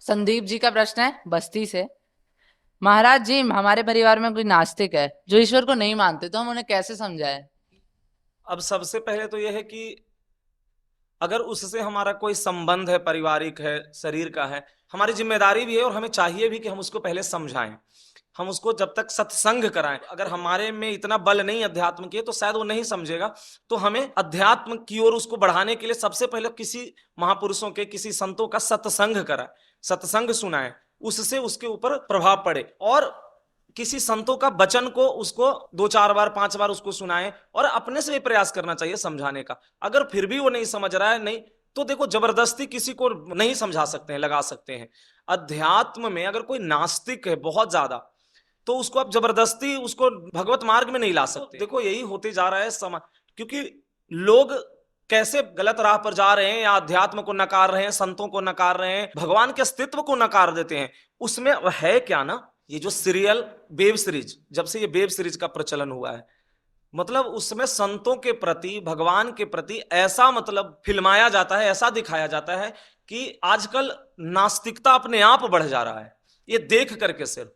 संदीप जी का प्रश्न है बस्ती से। महाराज जी, हमारे परिवार में कोई नास्तिक है जो ईश्वर को नहीं मानते, तो हम उन्हें कैसे समझाएं? अब सबसे पहले तो यह है कि अगर उससे हमारा कोई संबंध है, पारिवारिक है, शरीर का है, हमारी जिम्मेदारी भी है और हमें चाहिए भी कि हम उसको पहले समझाएं। हम उसको जब तक सत्संग कराएं। अगर हमारे में इतना बल नहीं अध्यात्म के, तो शायद वो नहीं समझेगा। तो हमें अध्यात्म की ओर उसको बढ़ाने के लिए सबसे पहले किसी महापुरुषों के, किसी संतों का सत्संग कराएं, सत्संग सुनाएं, उससे उसके ऊपर प्रभाव पड़े। और किसी संतों का वचन को उसको 2-4 बार 5 बार उसको सुनाएं, और अपने से भी प्रयास करना चाहिए समझाने का। अगर फिर भी वो नहीं समझ रहा है, नहीं, तो देखो, जबरदस्ती किसी को नहीं समझा सकते हैं, लगा सकते हैं। अध्यात्म में अगर कोई नास्तिक है बहुत ज्यादा, तो उसको आप जबरदस्ती उसको भगवत मार्ग में नहीं ला सकते। देखो, यही होते जा रहा है समाज, क्योंकि लोग कैसे गलत राह पर जा रहे हैं, या अध्यात्म को नकार रहे हैं, संतों को नकार रहे हैं, भगवान के अस्तित्व को नकार देते हैं। उसमें है क्या ना, ये जो सीरियल वेब सीरीज, जब से ये वेब सीरीज का प्रचलन हुआ है, मतलब उसमें संतों के प्रति, भगवान के प्रति ऐसा मतलब फिल्माया जाता है, ऐसा दिखाया जाता है कि आजकल नास्तिकता अपने आप बढ़ जा रहा है, ये देख करके सिर्फ।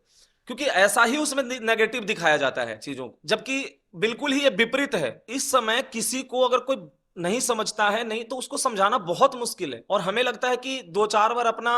क्योंकि ऐसा ही उसमें नेगेटिव दिखाया जाता है चीजों को, जबकि बिल्कुल ही ये विपरीत है। इस समय किसी को अगर कोई नहीं समझता है, नहीं, तो उसको समझाना बहुत मुश्किल है। और हमें लगता है कि 2-4 बार अपना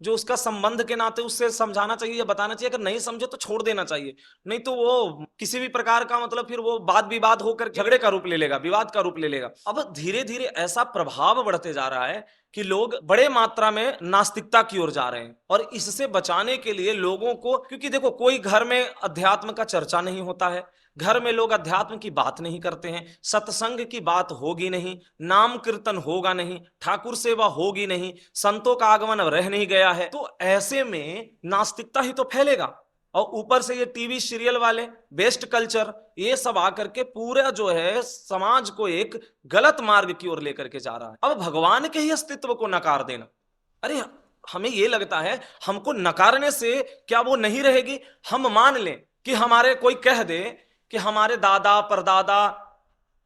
जो उसका संबंध के नाते उससे समझाना चाहिए या बताना चाहिए। अगर नहीं समझे तो छोड़ देना चाहिए, नहीं तो वो किसी भी प्रकार का मतलब फिर वो वाद विवाद होकर झगड़े का रूप ले लेगा, विवाद का रूप ले लेगा। अब धीरे धीरे ऐसा प्रभाव बढ़ते जा रहा है कि लोग बड़े मात्रा में नास्तिकता की ओर जा रहे हैं। और इससे बचाने के लिए लोगों को, क्योंकि देखो, कोई घर में अध्यात्म का चर्चा नहीं होता है, घर में लोग अध्यात्म की बात नहीं करते हैं, सत्संग की बात होगी नहीं, नाम कीर्तन होगा नहीं, ठाकुर सेवा होगी नहीं, संतों का आगमन रह नहीं गया है, तो ऐसे में नास्तिकता ही तो फैलेगा। और ऊपर से ये टीवी सीरियल वाले, वेस्ट कल्चर, ये सब आकर के पूरा जो है समाज को एक गलत मार्ग की ओर लेकर के जा रहा है। अब भगवान के ही अस्तित्व को नकार देना, अरे हमें ये लगता है हमको नकारने से क्या वो नहीं रहेगी। हम मान लें कि हमारे कोई कह दे कि हमारे दादा परदादा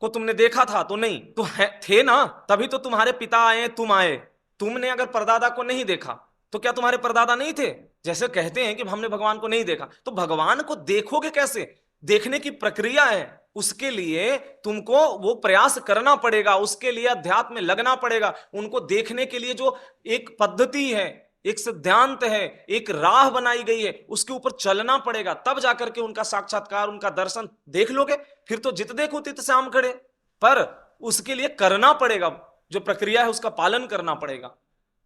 को तुमने देखा था, तो नहीं तो थे ना, तभी तो तुम्हारे पिता आए, तुम आए। तुमने अगर परदादा को नहीं देखा, तो क्या तुम्हारे परदादा नहीं थे? जैसे कहते हैं कि हमने भगवान को नहीं देखा, तो भगवान को देखोगे कैसे? देखने की प्रक्रिया है, उसके लिए तुमको वो प्रयास करना पड़ेगा, उसके लिए अध्यात्म में लगना पड़ेगा। उनको देखने के लिए जो एक पद्धति है, एक सिद्धांत है, एक राह बनाई गई है, उसके ऊपर चलना पड़ेगा, तब जाकर के उनका साक्षात्कार, उनका दर्शन देख लोगे। फिर तो जित देखो तित श्याम खड़े। पर उसके लिए करना पड़ेगा, जो प्रक्रिया है उसका पालन करना पड़ेगा।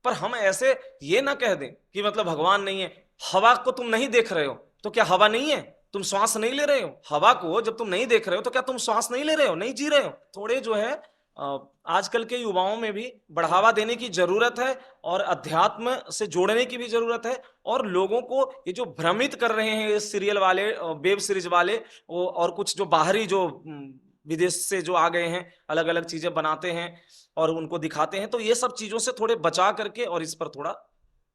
पर हम ऐसे ये ना कह दें कि मतलब भगवान नहीं है। हवा को तुम नहीं देख रहे हो, तो क्या हवा नहीं है? तुम श्वास नहीं ले रहे हो? हवा को जब तुम नहीं देख रहे हो, तो क्या तुम श्वास नहीं ले रहे हो, नहीं जी रहे हो? थोड़े जो है आजकल के युवाओं में भी बढ़ावा देने की जरूरत है, और अध्यात्म से जोड़ने की भी जरूरत है। और लोगों को ये जो भ्रमित कर रहे हैं सीरियल वाले, वेब सीरीज वाले, और कुछ जो बाहरी जो विदेश से जो आ गए हैं, अलग अलग चीजें बनाते हैं और उनको दिखाते हैं, तो ये सब चीजों से थोड़े बचा करके, और इस पर थोड़ा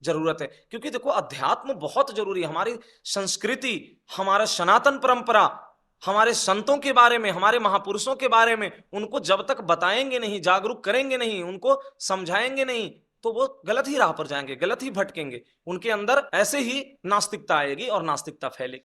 जरूरत है। क्योंकि देखो, अध्यात्म बहुत जरूरी है। हमारी संस्कृति, हमारा सनातन परंपरा, हमारे संतों के बारे में, हमारे महापुरुषों के बारे में उनको जब तक बताएंगे नहीं, जागरूक करेंगे नहीं, उनको समझाएंगे नहीं, तो वो गलत ही राह पर जाएंगे, गलत ही भटकेंगे। उनके अंदर ऐसे ही नास्तिकता आएगी और नास्तिकता फैलेगी।